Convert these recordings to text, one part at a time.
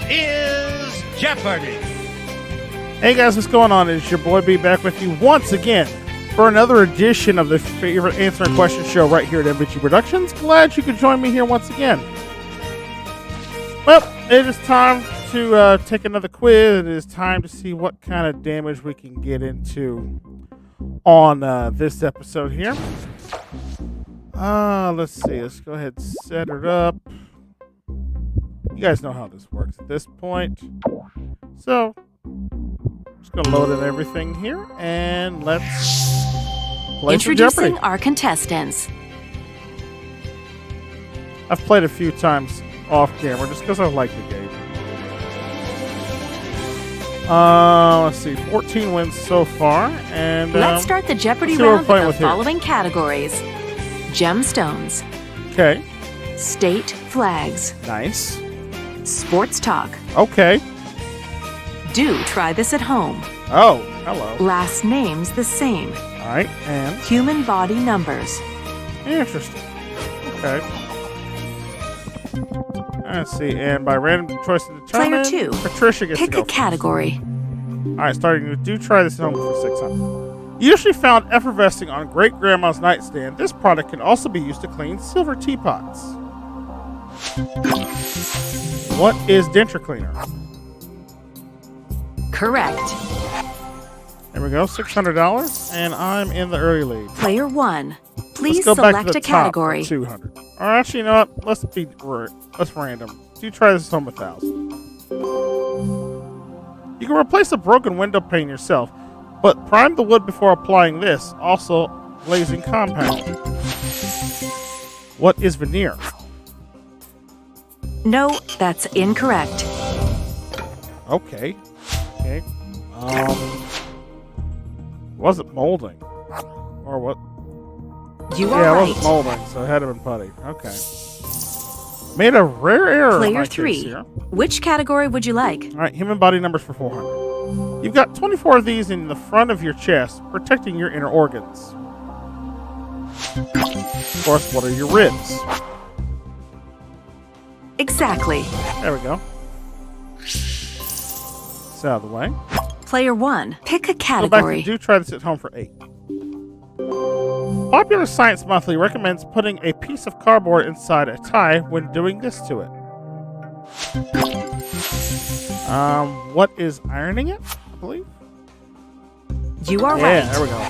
is Jeopardy! Hey guys, what's going on? It's your boy B back with you once again for another edition of the favorite answering question show right here at MVG Productions. Glad you could join me here once again. Well, it is time to take another quiz. It is time to see what kind of damage we can get into on this episode here. Let's see. Let's go ahead and set it up. You guys know how this works at this point. So, just going to load in everything here, and let's play some Jeopardy. Introducing our contestants. I've played a few times off camera just because I like the game. Let's see, 14 wins so far, and let's start the Jeopardy round with the following categories: gemstones, okay, state flags, nice, sports talk, okay, do try this at home, oh, hello, last names the same, all right, and human body numbers. Interesting. Okay. Let's see, and by random choice to determine, Player 2, Patricia gets pick to go a category. All right, starting with do try this at home for 600. Usually found effervescing on great-grandma's nightstand, this product can also be used to clean silver teapots. What is denture cleaner? Correct. There we go, $600, and I'm in the early lead. Player 1, please Let's go back select to the a category. Top 200. Or actually, you know what? Let's random. Do try this at home 1,000. You can replace a broken window pane yourself, but prime the wood before applying this, also glazing compound. What is veneer? No, that's incorrect. Okay. Okay. Was it molding? Or what? You are yeah, right. it wasn't molding, so it had to have been putty. Okay. Made a rare error. Player 3. Which category would you like? All right, human body numbers for 400. You've got 24 of these in the front of your chest, protecting your inner organs. Of course, what are your ribs? Exactly. There we go. It's out of the way. Player 1, pick a Go category. back to do try this at home for 8. Popular Science Monthly recommends putting a piece of cardboard inside a tie when doing this to it. What is ironing it, I believe? You are right. Yeah, there we go.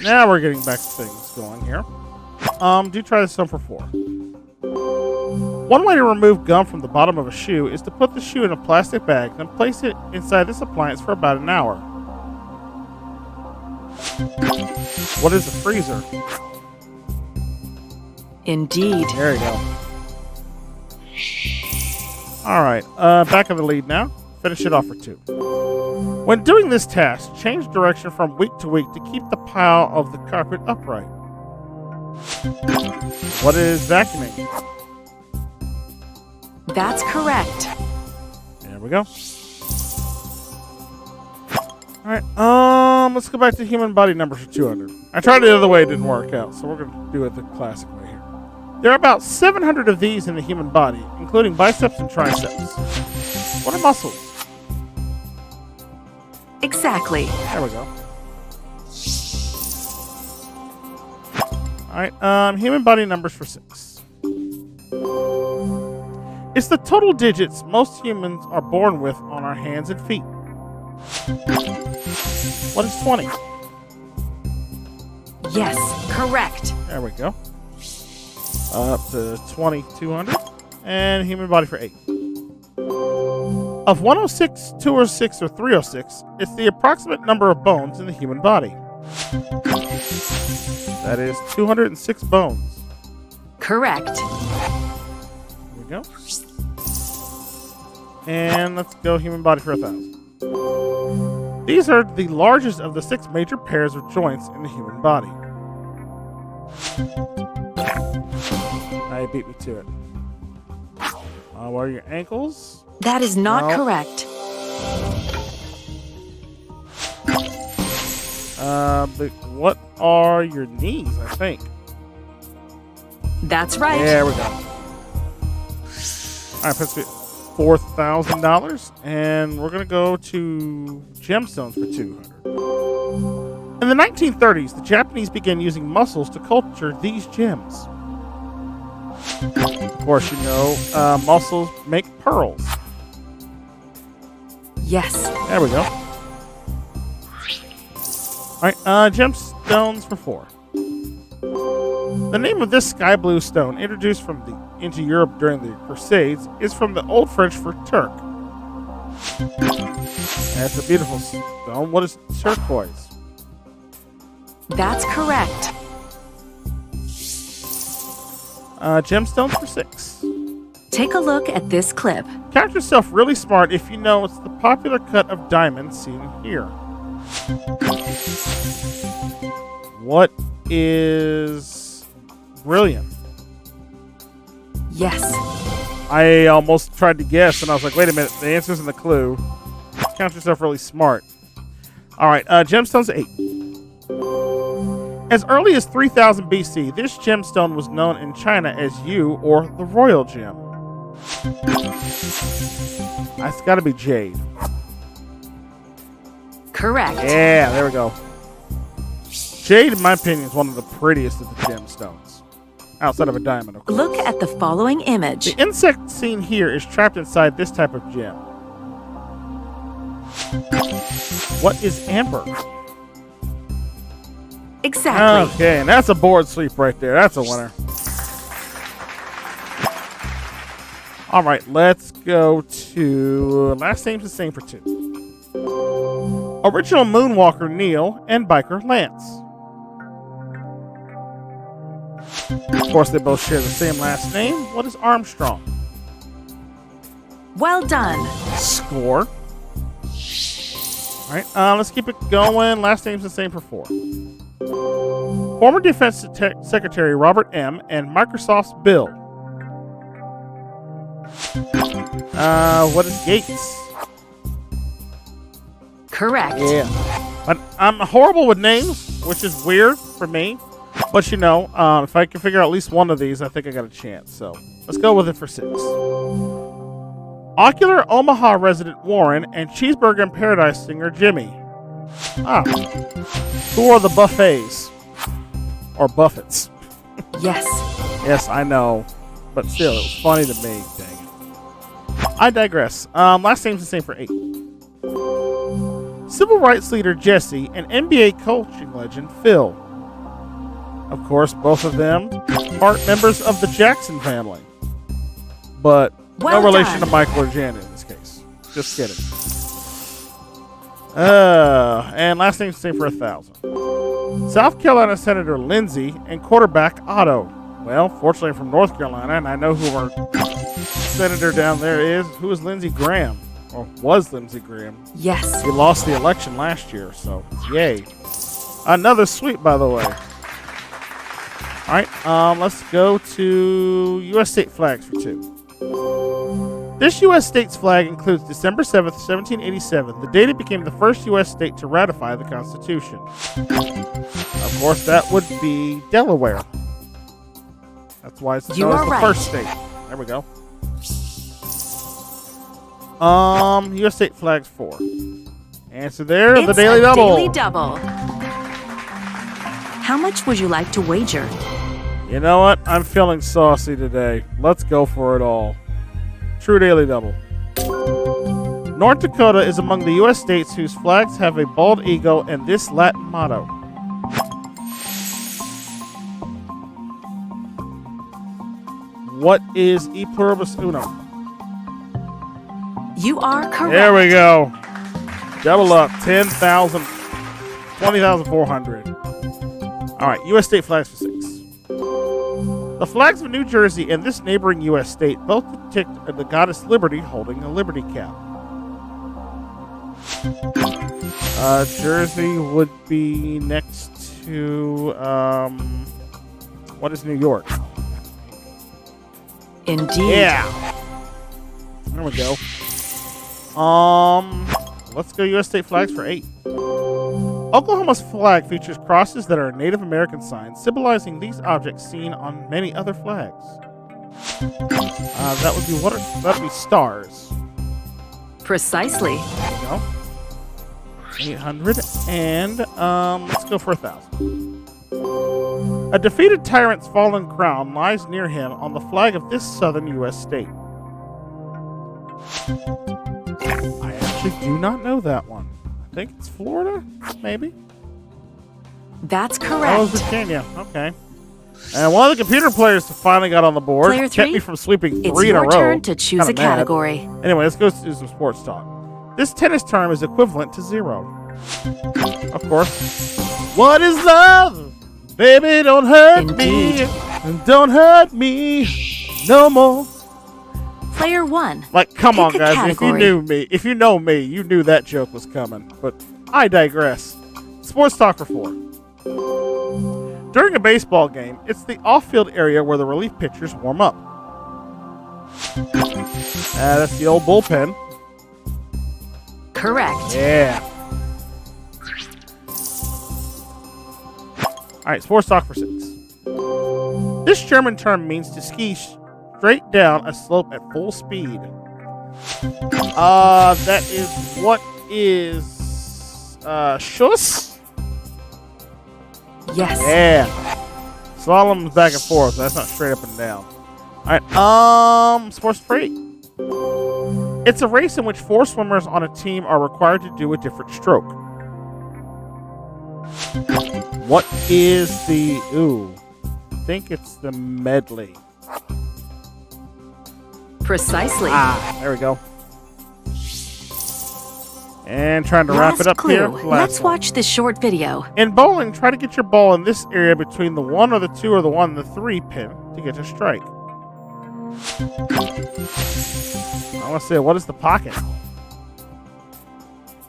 Now we're getting back to things going here. Do try this home for 4. One way to remove gum from the bottom of a shoe is to put the shoe in a plastic bag, then place it inside this appliance for about an hour. What is a freezer? Indeed. There you go. All right, back in the lead now. Finish it off for 2. When doing this task, change direction from week to week to keep the pile of the carpet upright. What is vacuuming? That's correct. There we go. All right, let's go back to human body numbers for 200. I tried it the other way, it didn't work out, so we're going to do it the classic way here. There are about 700 of these in the human body, including biceps and triceps. What are muscles? Exactly. There we go. All right, human body numbers for 6. It's the total digits most humans are born with on our hands and feet. What is 20? Yes, correct. There we go. Up to 2,200. And human body for 8. Of 106, 206, or 306, it's the approximate number of bones in the human body. That is 206 bones. Correct. There we go. And let's go human body for 1,000. These are the largest of the 6 major pairs of joints in the human body. Now you beat me to it. What are your ankles? That is not No. correct. But what are your knees, I think? That's right. There we go. Alright, $4,000. And we're going to go to gemstones for 200. In the 1930s, the Japanese began using mussels to culture these gems. Of course, you know, mussels make pearls. Yes. There we go. All right, gemstones for 4. The name of this sky blue stone, introduced into Europe during the Crusades, is from the Old French for Turk. That's a beautiful stone. What is turquoise? That's correct. Gemstones for 6. Take a look at this clip. Count yourself really smart if you know it's the popular cut of diamond seen here. What is brilliant? Yes. I almost tried to guess, and I was like, wait a minute, the answer's in the clue. Count yourself really smart. All right, gemstones 8. As early as 3000 BC, this gemstone was known in China as Yu, or the royal gem. It's got to be jade. Correct. Yeah, there we go. Jade, in my opinion, is one of the prettiest of the gemstones. Outside of a diamond, of course. Look at the following image. The insect seen here is trapped inside this type of gem. What is amber? Exactly. Okay, and that's a board sweep right there. That's a winner. All right, let's go to last name's the same for 2. Original moonwalker Neil and biker Lance. Of course, they both share the same last name. What is Armstrong? Well done. Score. All right, let's keep it going. Last name's the same for 4. Former Defense Secretary Robert M. and Microsoft's Bill. What is Gates? Correct. Yeah. But I'm horrible with names, which is weird for me. But you know, if I can figure out at least one of these, I think I got a chance. So let's go with it for 6. Ocular Omaha resident Warren and Cheeseburger in Paradise singer Jimmy. Who are the Buffets? Or Buffets? Yes. Yes, I know. But still, it was funny to me. Dang it. I digress. Last name's the same for 8. Civil rights leader Jesse and NBA coaching legend Phil. Of course, both of them part members of the Jackson family. But no relation to Michael or Janet in this case. Just kidding. And last name's the same for 1,000. South Carolina Senator Lindsey and quarterback Otto. Well, fortunately from North Carolina, and I know who our senator down there is. Who is Lindsey Graham? Or was Lindsey Graham? Yes. He lost the election last year, so yay. Another sweep, by the way. All right, let's go to U.S. state flags for 2. This U.S. state's flag includes December 7th, 1787, the date it became the first U.S. state to ratify the Constitution. Of course, that would be Delaware. That's why it's known as the first state. There we go. U.S. state flags 4. Answer there, it's the Daily Double. Daily Double. How much would you like to wager? You know what? I'm feeling saucy today. Let's go for it all. True Daily Double. North Dakota is among the U.S. states whose flags have a bald eagle and this Latin motto. What is E pluribus unum? You are correct. There we go. Double up. 10,000. 20,400. All right. U.S. state flags for 6. The flags of New Jersey and this neighboring U.S. state both depict the goddess Liberty holding a Liberty cap. Jersey would be next to, what is New York? Indeed. Yeah. There we go. Let's go U.S. state flags for 8. Oklahoma's flag features crosses that are Native American signs, symbolizing these objects seen on many other flags. That would be that would be stars. Precisely. There we go. 800 and let's go for 1,000. A defeated tyrant's fallen crown lies near him on the flag of this southern U.S. state. I actually do not know that one. I think it's Florida, maybe. That's Oh, correct. Virginia. Okay. And one of the computer players finally got on the board. Player Kept three, me from sweeping It's three in a your row. turn to choose a Kinda mad. category. Anyway, let's go do some sports talk. This tennis term is equivalent to 0. Of course. What is love? Baby, don't hurt Indeed. me. Don't hurt me no more. Player 1. Like, come Pick on, a guys. category. If you know me, you knew that joke was coming. But I digress. Sports talk for 4. During a baseball game, it's the off-field area where the relief pitchers warm up. That's the old bullpen. Correct. Yeah. All right, sports talk for 6. This German term means to ski straight down a slope at full speed. That is what is Schuss? Yes. Yeah. Slalom's back and forth. That's not straight up and down. All right. Sports freight. It's a race in which 4 swimmers on a team are required to do a different stroke. What is the... Ooh. I think it's the medley. Precisely. There we go. And trying to wrap Last it up clue. here. Let's watch this short video. In bowling, try to get your ball in this area between the 1 or the 2 or the 1 and the 3 pin to get a strike. I want to say, what is the pocket?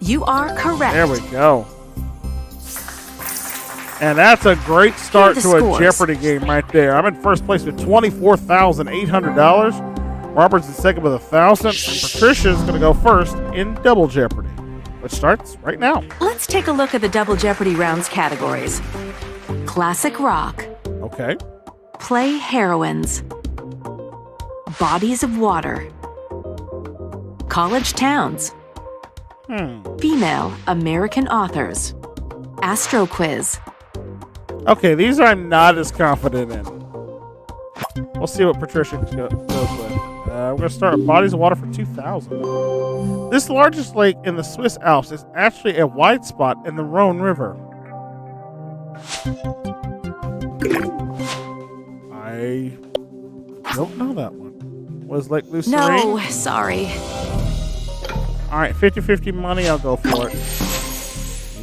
You are correct. There we go. And that's a great start Here are to the a scores. Jeopardy game right there. I'm in first place with $24,800. Robert's in second with 1,000. And Patricia's going to go first in Double Jeopardy, which starts right now. Let's take a look at the Double Jeopardy rounds categories. Classic rock. Okay. Play heroines. Bodies of water. College towns. Female American authors. Astro quiz. Okay, these I'm not as confident in. We'll see what Patricia goes with. We're going to start with Bodies of Water for 2,000. This largest lake in the Swiss Alps is actually a wide spot in the Rhone River. I don't know that one. Was Lake Lucerne? No, sorry. All right, 50-50 money. I'll go for it.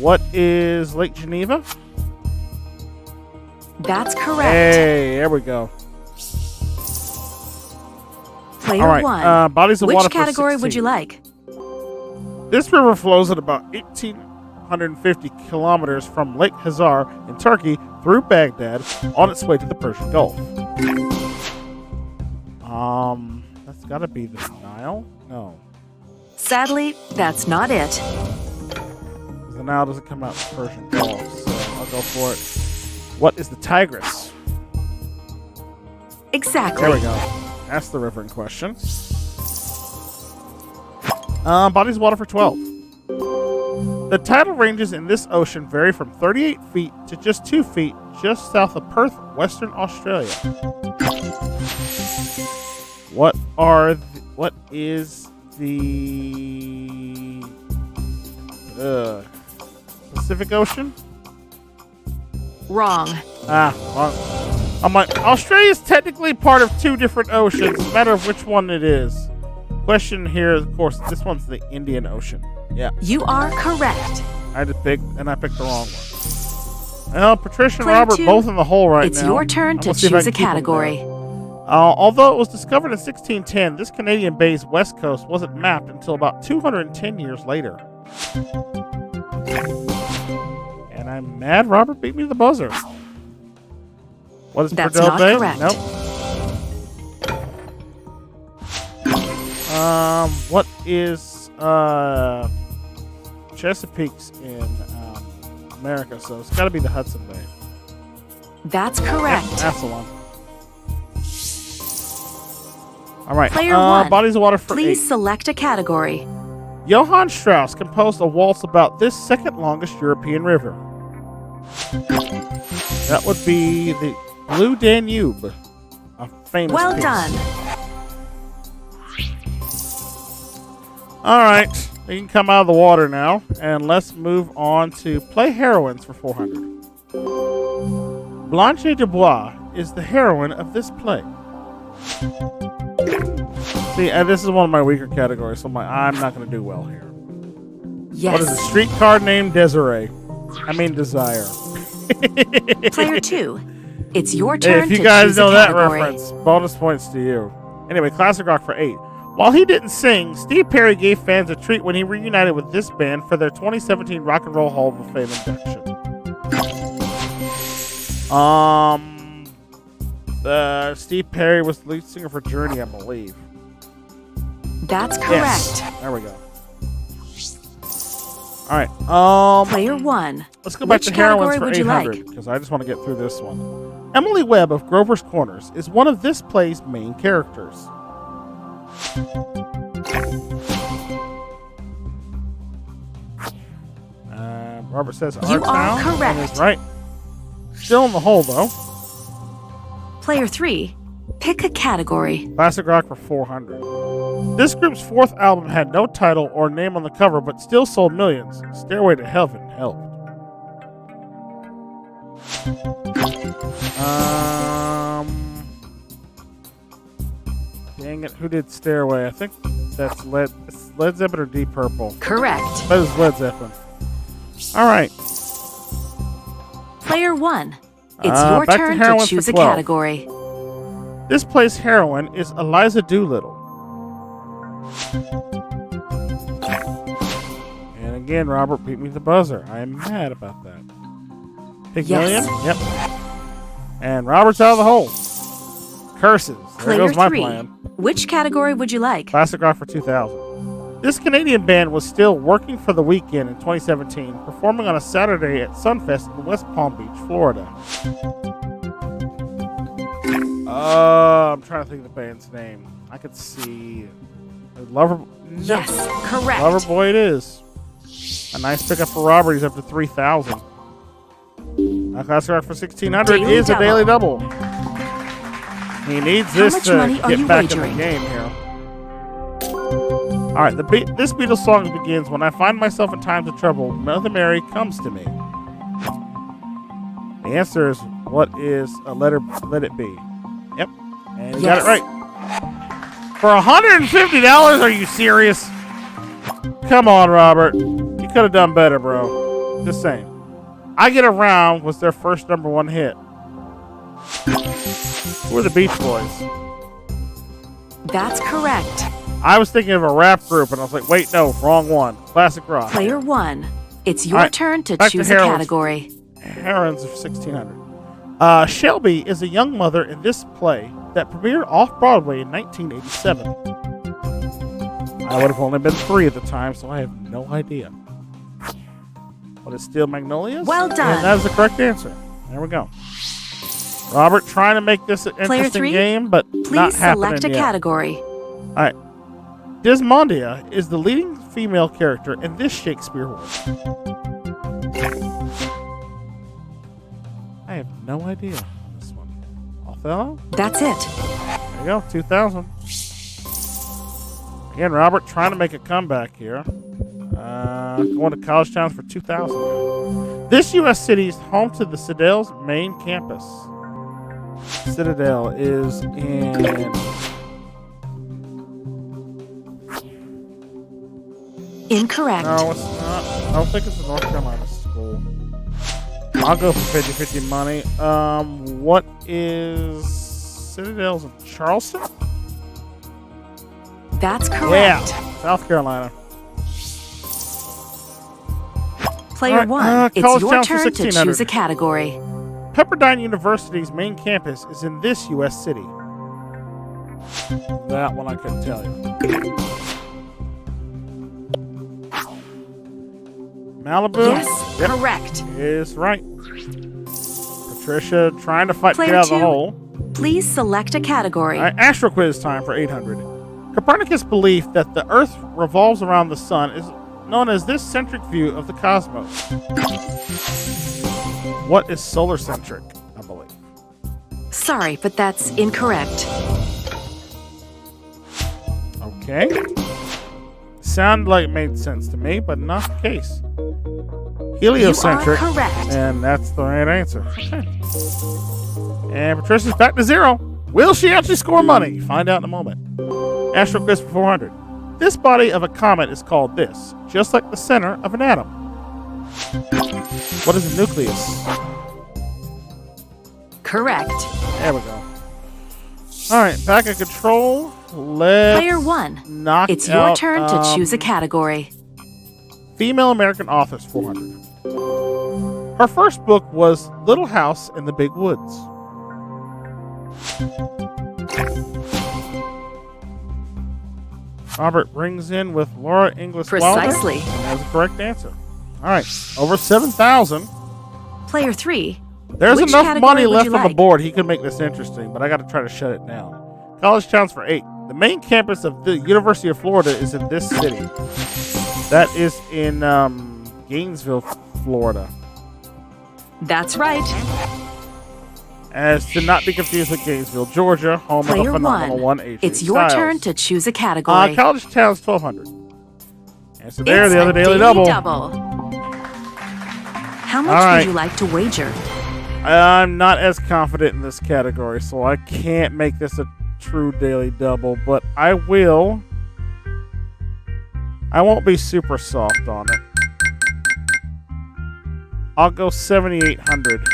What is Lake Geneva? That's correct. Hey, there we go. Player All right, 1. Bodies of Which Water for category would 16. you like? This river flows at about 1,850 kilometers from Lake Hazar in Turkey through Baghdad on its way to the Persian Gulf. That's got to be the Nile? No. Sadly, that's not it. The Nile doesn't come out of the Persian Gulf, so I'll go for it. What is the Tigris? Exactly. There we go. That's the river in question. Bodies of Water for 12. The tidal ranges in this ocean vary from 38 feet to just 2 feet just south of Perth, Western Australia. What is the Pacific Ocean? Wrong. Wrong. I'm like, Australia's technically part of 2 different oceans, no matter of which one it is. Question here, of course, this one's the Indian Ocean. Yeah. You are correct. I picked the wrong one. Well, Patricia and Player Robert 2, both in the hole right It's now. your turn I'm to gonna see if I choose a can keep 'em category. there. Although it was discovered in 1610, this Canadian bay's west coast wasn't mapped until about 210 years later. And I'm mad Robert beat me to the buzzer. What is That's Purdue not Bay? correct. Nope. What is Chesapeake's in America? So it's got to be the Hudson Bay. That's correct. Yep, that's the one. All right. Player 1. Bodies of water for Please 8. select a category. Johann Strauss composed a waltz about this second longest European river. That would be the Blue Danube. A famous Well piece. done. All right. We can come out of the water now. And let's move on to play heroines for 400. Blanche Dubois is the heroine of this play. See, this is one of my weaker categories, so I'm not going to do well here. Yes. What is a streetcar named Desiree? I mean Desire. Player 2. It's your turn If you to guys choose know a that category. reference, bonus points to you. Anyway, classic rock for 8. While he didn't sing, Steve Perry gave fans a treat when he reunited with this band for their 2017 Rock and Roll Hall of Fame induction. Steve Perry was the lead singer for Journey, I believe. That's correct. Yes. There we go. All right. Player 1. Let's go back Which to heroines category for would you 800 like? because I just want to get through this one. Emily Webb of Grover's Corners is one of this play's main characters. Robert says You are Artown, correct. and is right. Still in the hole though. Player 3. Pick a category. Classic rock for 400. This group's fourth album had no title or name on the cover, but still sold millions. Stairway to Heaven helped. Dang it, who did Stairway? I think that's Led Zeppelin or Deep Purple. Correct. That is Led Zeppelin. All right. Player 1. It's your back to turn to heroines choose for a 12. category. This play's heroine is Eliza Doolittle. And again, Robert beat me to the buzzer. I am mad about that. Pygmalion? Yes. Yep. And Robert's out of the hole. Curses. There Player goes my 3. plan. Which category would you like? Classic rock for 2000. This Canadian band was still working for the weekend in 2017, performing on a Saturday at Sunfest in West Palm Beach, Florida. I'm trying to think of the band's name. I could see Lover. Yes, correct. Loverboy it is. A nice pickup for Robert. He's up to 3,000. Classic rock for 1,600 Daily is a double. daily double. He needs this much to money are get you back wagering? in the game here. All right, this Beatles song begins, "When I find myself in times of trouble, Mother Mary comes to me." The answer is, what is a Let It Be? Yep, and you got it right. For $150, are you serious? Come on, Robert. You could have done better, bro. Just saying. I Get Around was their first #1 hit. Who are the Beach Boys? That's correct. I was thinking of a rap group, and I was like, wait, no, wrong one. Classic rock. Player 1. It's your All right, turn to back to choose a heroines. category. Heroines of 1,600. Shelby is a young mother in this play that premiered off-Broadway in 1987. I would have only been 3 at the time, so I have no idea. What is Steel Magnolias? Well done. And that is the correct answer. There we go. Robert trying to make this an Player interesting 3, game, but not Please happening select a yet. category. All right. Desmondia is the leading female character in this Shakespeare work. I have no idea on this one. Othello? That's it. There you go, 2,000. Again, Robert trying to make a comeback here. Going to college towns for 2,000. This U.S. city is home to the Citadel's main campus. Citadel is in... Incorrect. No, it's not. I don't think it's a North Carolina school. I'll go for 50-50 money. What is Citadel's in Charleston? That's correct. Yeah, South Carolina. Player All right, 1. It's college your town for turn to 1,600. choose a category. Pepperdine University's main campus is in this U.S. city. That one I couldn't tell you. Malibu? Yes, Yep, correct. is right. Patricia trying to fight to Player get out of the 2. hole. Please select a category. All right, Astro Quiz time for 800. Copernicus' belief that the Earth revolves around the sun is known as this centric view of the cosmos. What is solar centric, I believe? Sorry, but that's incorrect. Okay. Sounded like it made sense to me, but not the case. Heliocentric. You are correct. And that's the right answer. Okay. And Patricia's back to 0. Will she actually score money? Find out in a moment. Astro Quiz for 400. This body of a comet is called this, just like the center of an atom. What is a nucleus? Correct. There we go. All right, back in control. Let's Player 1. knock It's your out, turn to choose a category. Female American authors, 400. Her first book was Little House in the Big Woods. Robert brings in with Laura Inglis Wilder. Precisely. That's the correct answer. All right, over 7,000. Player 3. There's Which enough category money would left you on the like? board. He could make this interesting, but I got to try to shut it down. College towns for 8. The main campus of the University of Florida is in this city. That is in Gainesville, Florida. That's right. As to not be confused with Gainesville, Georgia, home of Player the phenomenal 1. one H. It's your turn to choose a category. College towns, 1,200. And so there, It's the other a daily double. How much All right. would you like to wager? I'm not as confident in this category, so I can't make this a true daily double, but I will. I won't be super soft on it. I'll go 7,800.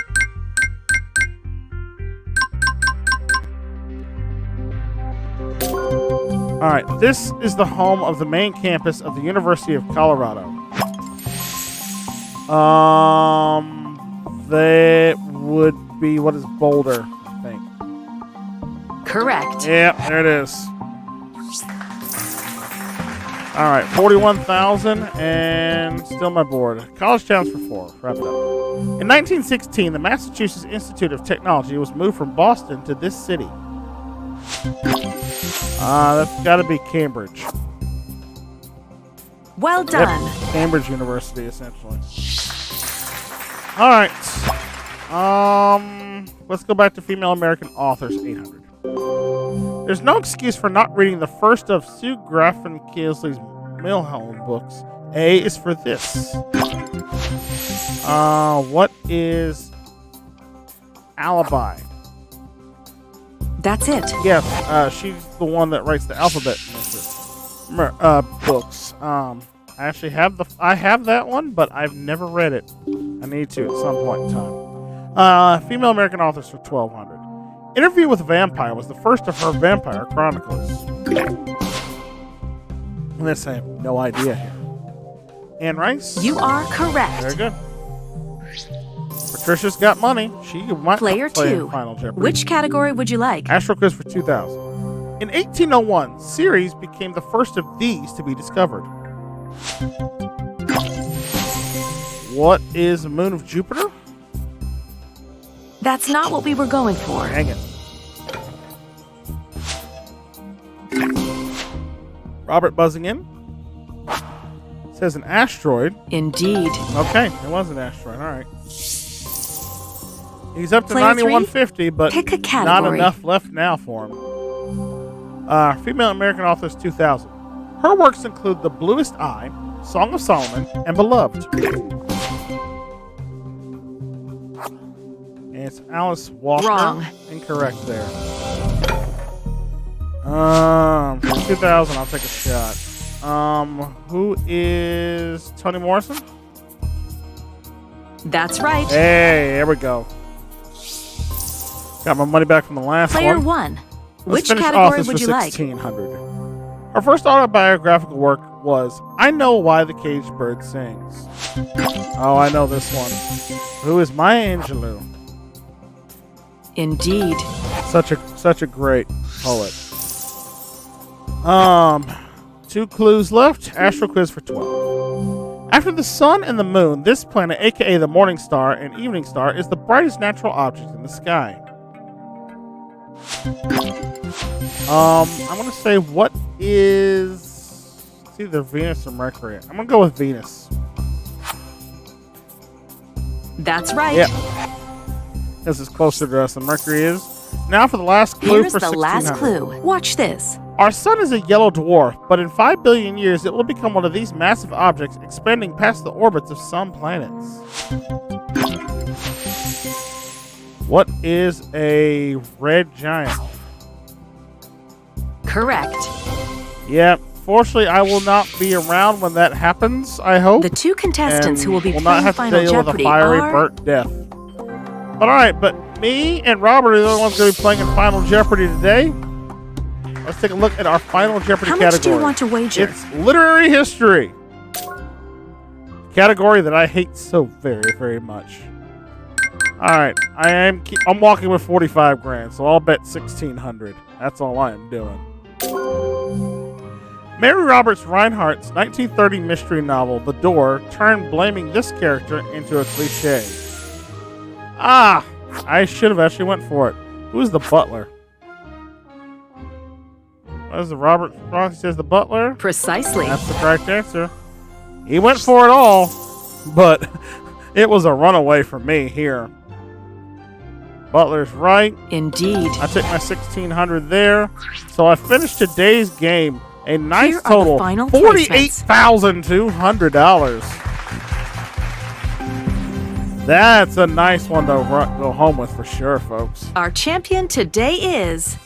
All right, this is the home of the main campus of the University of Colorado. That would be, what is Boulder, I think. Correct. Yeah, there it is. All right, 41,000 and still my board. College towns for 4. Wrap it up. In 1916, the Massachusetts Institute of Technology was moved from Boston to this city. That's got to be Cambridge. Well done. Yep, Cambridge University, essentially. All right. Let's go back to female American authors, 800. There's no excuse for not reading the first of Sue Graffin Keelsley's Milhelm books. A is for this. What is Alibi? That's it. Yes, she's the one that writes the alphabet books. I actually have I have that one, but I've never read it. I need to at some point in time. Female American authors for 1,200. Interview with a Vampire was the first of her Vampire Chronicles. This I have no idea here. Anne Rice? You are correct. Very good. Patricia's got money. She might Player play 2. Final Jeopardy. Which category would you like? Astro Quiz for 2,000. In 1801, Ceres became the first of these to be discovered. What is the moon of Jupiter? That's not what we were going for. Dang it. Robert buzzing in. Says an asteroid. Indeed. Okay, it was an asteroid. All right. He's up to Player 9,150, but Pick a not category. enough left now for him. Female American authors 2000. Her works include The Bluest Eye, Song of Solomon, and Beloved. And it's Alice Walker. Wrong. Incorrect there. 2000, I'll take a shot. Who is Toni Morrison? That's right. Hey, there we go. Got my money back from the last Player one. 1. Let's Which finish category off this would for you like? 1,600. Her first autobiographical work was I Know Why the Caged Bird Sings. Oh, I know this one. Who is Maya Angelou? Indeed. Such a great poet. 2 clues left. Astro Quiz for 12. After the sun and the moon, this planet, aka the morning star and evening star, is the brightest natural object in the sky. I'm gonna say what is it's either Venus or Mercury. I'm gonna go with Venus. That's right. Yeah. This is closer to us than Mercury is. Now for the last clue Here's for the last 1600. clue. Watch this. Our sun is a yellow dwarf, but in 5 billion years it will become one of these massive objects expanding past the orbits of some planets. What is a red giant? Correct. Yeah, fortunately I will not be around when that happens, I hope. The two contestants who will be will not playing have to Final deal with a Jeopardy fiery are... burnt death. But alright, but me and Robert are the only ones going to be playing in Final Jeopardy today. Let's take a look at our Final Jeopardy How category. much do you want to wager? It's literary history. Category that I hate so very, very much. Alright, I'm walking with 45 grand, so I'll bet 1,600. That's all I am doing. Mary Roberts Reinhardt's 1930 mystery novel, The Door, turned blaming this character into a cliche. Ah! I should have actually went for it. Who is the butler? What is the Robert Frosty says the butler? Precisely. That's the correct answer. He went for it all, but it was a runaway for me here. Butler's right. Indeed. I took my 1,600 there. So I finished today's game a nice Here are the total final $48,200. That's a nice one to go home with for sure, folks. Our champion today is...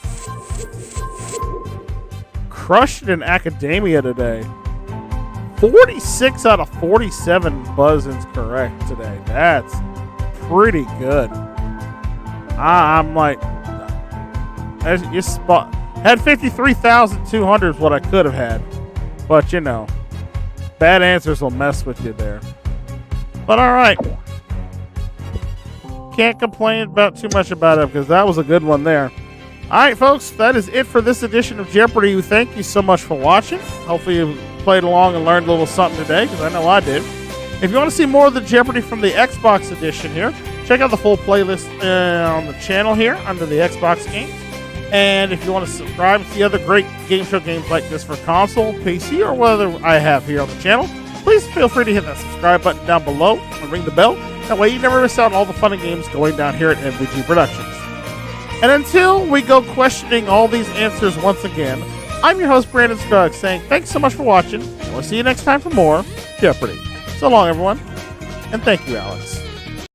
Crushed in academia today. 46 out of 47 buzzins correct today. That's pretty good. I'm like, as you spot, had 53,200 is what I could have had, but you know, bad answers will mess with you there. But all right, can't complain about too much about it because that was a good one there. All right, folks, that is it for this edition of Jeopardy! Thank you so much for watching. Hopefully you played along and learned a little something today, because I know I did. If you want to see more of the Jeopardy! From the Xbox edition here, check out the full playlist on the channel here under the Xbox games. And if you want to subscribe to the other great game show games like this for console, PC, or whatever I have here on the channel, please feel free to hit that subscribe button down below and ring the bell. That way you never miss out on all the fun and games going down here at MVG Productions. And until we go questioning all these answers once again, I'm your host, Brandon Scruggs, saying thanks so much for watching, and we'll see you next time for more Jeopardy! So long, everyone, and thank you, Alex.